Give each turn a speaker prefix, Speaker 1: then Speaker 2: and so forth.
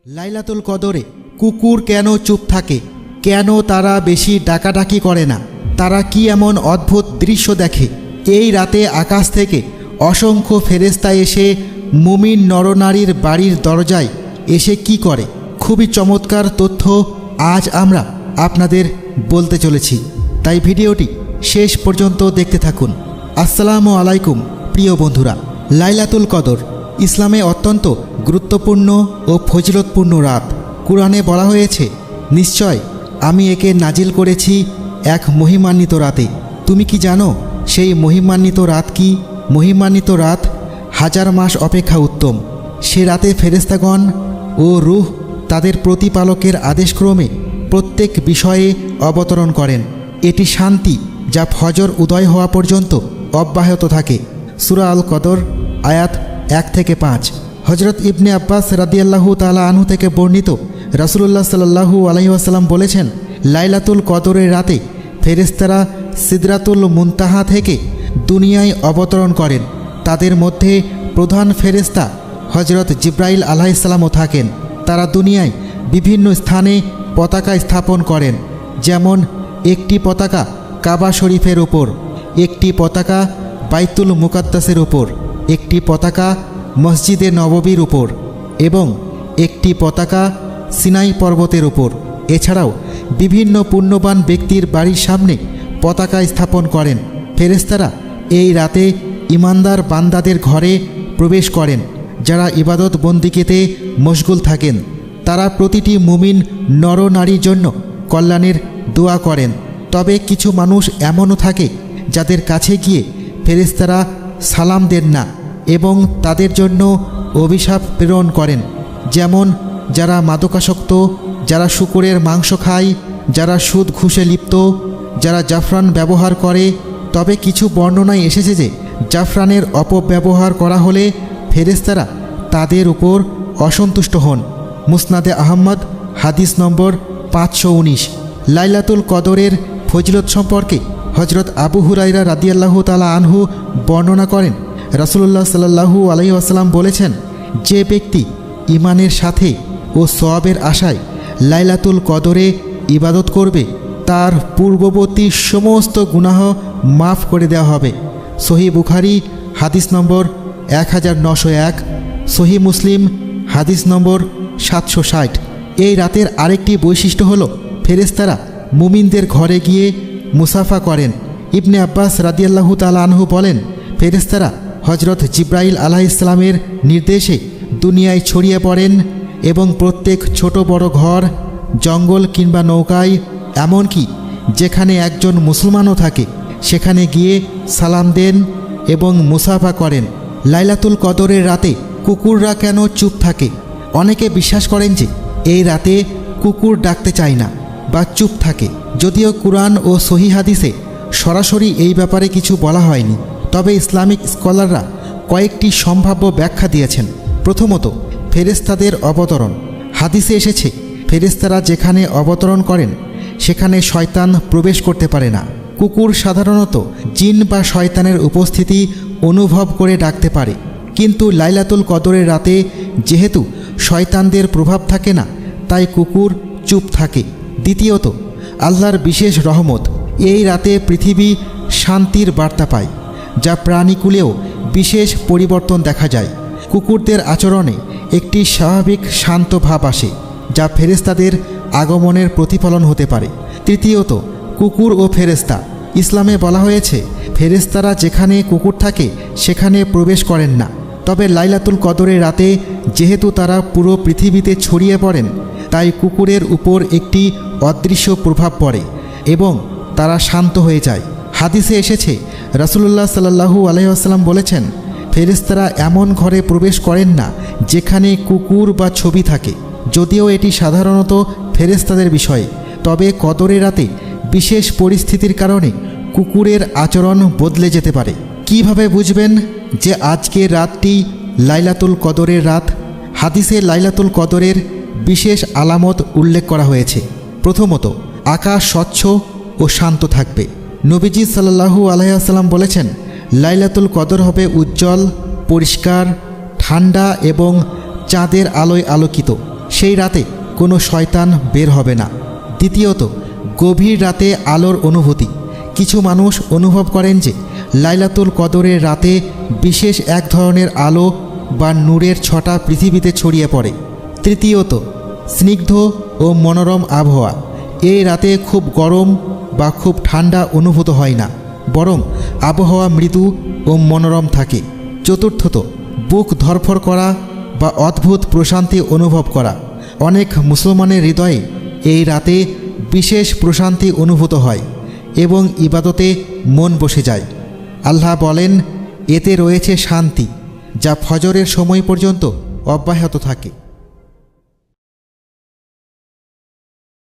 Speaker 1: লাইলাতুল কদরে কুকুর কেন চুপ থাকে? কেন তারা বেশি ডাকাডাকি করে না? তারা কি এমন অদ্ভুত দৃশ্য দেখে? এই রাতে আকাশ থেকে অসংখ্য ফেরেশতা এসে মুমিন নরনারীর বাড়ির দরজায় এসে কি করে? খুবই চমৎকার তথ্য আজ আমরা আপনাদের বলতে চলেছি, তাই ভিডিওটি শেষ পর্যন্ত দেখতে থাকুন। আসসালামু আলাইকুম প্রিয় বন্ধুরা। লাইলাতুল কদর ইসলামে অত্যন্ত গুরুত্বপূর্ণ ও ফজিলতপূর্ণ রাত। কুরআনে বলা হয়েছে, নিশ্চয় আমি একে নাজিল করেছি এক মহিমান্বিত রাতে। তুমি কি জানো সেই মহিমান্বিত রাত কি? মহিমান্বিত রাত হাজার মাস অপেক্ষা উত্তম। সে রাতে ফেরেশতাগণ ও রূহ তাদের প্রতিপালকের আদেশক্রমে প্রত্যেক বিষয়ে অবতরণ করেন। এটি শান্তি যা ফজর উদয় হওয়া পর্যন্ত অব্যাহত থাকে। সূরা আল কদর আয়াত 1-5। হজরত ইবনে আব্বাস রাদিয়াল্লাহু তাআলা আনহু থেকে বর্ণিত, রাসূলুল্লাহ সাল্লাল্লাহু আলাইহি ওয়াসাল্লাম বলেছেন, লাইলাতুল কদরের রাতে ফেরেশতারা সিদরাতুল মুনতাহা থেকে দুনিয়ায় অবতরণ করেন। তাদের মধ্যে প্রধান ফেরেশতা হজরত জিব্রাইল আলাইহিস সালামও থাকেন। তারা দুনিয়ায় বিভিন্ন স্থানে পতাকা স্থাপন করেন, যেমন একটি পতাকা কাবা শরীফের উপর, একটি পতাকা বাইতুল মুকাদ্দাসের উপর, একটি পতাকা মসজিদে নববীর উপর এবং একটি পতাকা সিনাই পর্বতের উপর। এছাড়াও বিভিন্ন পুণ্যবান ব্যক্তির বাড়ির সামনে পতাকা স্থাপন করেন। ফেরেশতারা এই রাতে ঈমানদার বান্দাদের ঘরে প্রবেশ করেন, যারা ইবাদত বন্দিগিতে মশগুল থাকেন। তারা প্রতিটি মুমিন নরনারীর জন্য কল্যাণের দোয়া করেন। তবে কিছু মানুষ এমনও থাকে যাদের কাছে গিয়ে ফেরেশতারা সালাম দেন না এবং তাদের জন্য অভিশাপ প্রেরণ করেন, যেমন যারা মাদকাসক্ত, যারা শূকরের মাংস খায়, যারা সুদ ঘুষে লিপ্ত, যারা জাফরান ব্যবহার করে। তবে কিছু বর্ণনায় এসেছে যে জাফরানের অপব্যবহার করা হলে ফেরেশতারা তাদের উপর অসন্তুষ্ট হন। মুসনাদে আহমদ হাদিস নম্বর 519। লাইলাতুল কদরের ফজিলত সম্পর্কে হজরত আবু হুরায়রা রাদিয়াল্লাহু তাআলা আনহু বর্ণনা করেন, রাসূলুল্লাহ সাল্লাল্লাহু আলাইহি ওয়াসাল্লাম বলেছেন, যে ব্যক্তি ঈমানের সাথে ও সওয়াবের আশায় লাইলাতুল কদরে ইবাদত করবে, তার পূর্ববর্তী সমস্ত গুনাহ মাফ করে দেওয়া হবে। সহিহ বুখারী হাদিস নম্বর 1901, সহিহ মুসলিম হাদিস নম্বর 760। এই রাতের আরেকটি বৈশিষ্ট্য হলো ফেরেশতারা মুমিনদের ঘরে গিয়ে মুসাফা করেন। ইবনে আব্বাস রাদিয়াল্লাহু তাআলা আনহু বলেন, ফেরেশতারা হজরত জিব্রাইল আলাইহিস সালামের নির্দেশে দুনিয়ায় ছড়িয়ে পড়েন এবং প্রত্যেক ছোট বড় ঘর, জঙ্গল কিংবা নৌকায়, এমনকি যেখানে একজন মুসলমানও থাকে, সেখানে গিয়ে সালাম দেন এবং মুসাফা করেন। লাইলাতুল কদরের রাতে কুকুররা কেন চুপ থাকে? অনেকে বিশ্বাস করেন যে এই রাতে কুকুর ডাকতে চায় না বা চুপ থাকে। যদিও কুরআন ও সহিহ হাদিসে সরাসরি এই ব্যাপারে কিছু বলা হয়নি, তবে ইসলামিক স্কলাররা কয়েকটি সম্ভাব্য ব্যাখ্যা দিয়েছেন। প্রথমত, ফেরেশতাদের অবতরণ। হাদিসে এসেছে, ফেরেশতারা যেখানে অবতরণ করেন সেখানে শয়তান প্রবেশ করতে পারে না। কুকুর সাধারণত জিন বা শয়তানের উপস্থিতি অনুভব করে ডাকতে পারে, কিন্তু লাইলাতুল কদরের রাতে যেহেতু শয়তানদের প্রভাব থাকে না, তাই কুকুর চুপ থাকে। দ্বিতীয়ত, আল্লাহর বিশেষ রহমত। এই রাতে পৃথিবী শান্তির বার্তা পায়, যা প্রাণীকুলেও বিশেষ পরিবর্তন দেখা যায়। কুকুরদের আচরণে একটি স্বাভাবিক শান্ত ভাব আসে, যা ফেরেশতাদের আগমনের প্রতিফলন হতে পারে। তৃতীয়ত, কুকুর ও ফেরেশতা। ইসলামে বলা হয়েছে, ফেরেশতারা যেখানে কুকুর থাকে সেখানে প্রবেশ করেন না। তবে লাইলাতুল কদরের রাতে যেহেতু তারা পুরো পৃথিবীতে ছড়িয়ে পড়েন, তাই কুকুরের উপর একটি অদৃশ্য প্রভাব পড়ে এবং তারা শান্ত হয়ে যায়। হাদিসে এসেছে, রাসূলুল্লাহ সাল্লাল্লাহু আলাইহি ওয়াসাল্লাম বলেছেন, ফেরেশতারা এমন ঘরে প্রবেশ করেন না যেখানে কুকুর বা ছবি থাকে। যদিও এটি সাধারণত ফেরেশতাদের বিষয়, তবে কদরের রাতে বিশেষ পরিস্থিতির কারণে কুকুরের আচরণ বদলে যেতে পারে। কিভাবে বুঝবেন যে আজকের রাতটি লাইলাতুল কদরের রাত? হাদিসে লাইলাতুল কদরের বিশেষ আলামত উল্লেখ করা হয়েছে। প্রথমত, আকাশ স্বচ্ছ ও শান্ত থাকবে। নবীজি সাল্লাল্লাহু আলাইহি ওয়াসাল্লাম বলেছেন, লাইলাতুল কদর হবে উজ্জ্বল, পরিষ্কার, ঠান্ডা এবং চাঁদের আলোয় আলোকিত। সেই রাতে কোনো শয়তান বের হবে না। দ্বিতীয়ত, গভীর রাতে আলোর অনুভূতি। কিছু মানুষ অনুভব করেন যে লাইলাতুল কদরের রাতে বিশেষ এক ধরনের আলো বা নূরের ছটা পৃথিবীতে ছড়িয়ে পড়ে। তৃতীয়ত, স্নিগ্ধ ও মনোরম আবহাওয়া। এই রাতে খুব গরম বা খুব ঠান্ডা অনুভূত হয় না, বরং আবহাওয়া মৃদু ও মনোরম থাকে। চতুর্থত, বুক ধড়ফড় করা বা অদ্ভুত প্রশান্তি অনুভব করা। অনেক মুসলমানের হৃদয়ে এই রাতে বিশেষ প্রশান্তি অনুভূত হয় এবং ইবাদতে মন বসে যায়। আল্লাহ বলেন, এতে রয়েছে শান্তি যা ফজরের সময় পর্যন্ত অব্যাহত থাকে।